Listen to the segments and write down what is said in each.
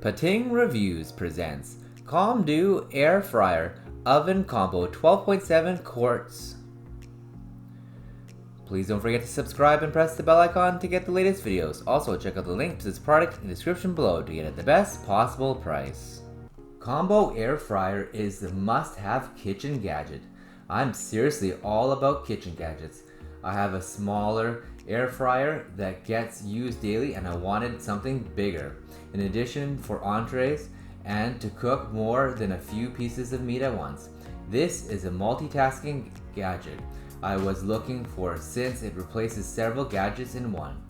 Pating Reviews presents CalmDo Air Fryer Oven Combo 12.7 Quarts. Please don't forget to subscribe and press the bell icon to get the latest videos. Also, check out the link to this product in the description below to get it at the best possible price. Combo Air Fryer is the must-have kitchen gadget. I'm seriously all about kitchen gadgets. I have a smaller air fryer that gets used daily and I wanted something bigger. In addition, for entrees and to cook more than a few pieces of meat at once. This is a multitasking gadget I was looking for since it replaces several gadgets in one.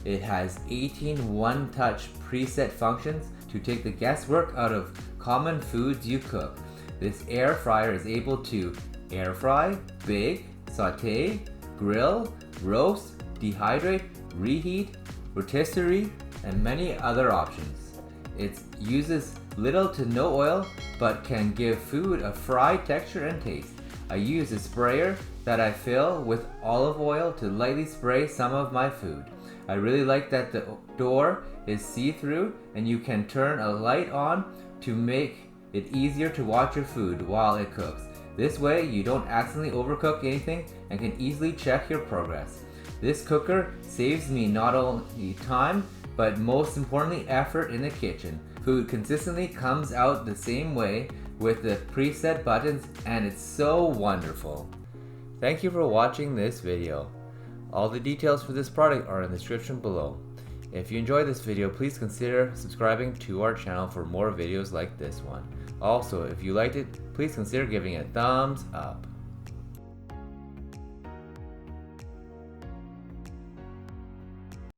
It has 18 one-touch preset functions to take the guesswork out of common foods you cook. This air fryer is able to air fry, bake, sauté, grill, roast, dehydrate, reheat, rotisserie, and many other options. It uses little to no oil, but can give food a fried texture and taste. I use a sprayer that I fill with olive oil to lightly spray some of my food. I really like that the door is see-through and you can turn a light on to make it easier to watch your food while it cooks. This way you don't accidentally overcook anything and can easily check your progress. This cooker saves me not only time, but most importantly effort in the kitchen. Food consistently comes out the same way with the preset buttons and it's so wonderful. Thank you for watching this video. All the details for this product are in the description below. If you enjoyed this video, please consider subscribing to our channel for more videos like this one. Also, if you liked it, please consider giving it a thumbs up.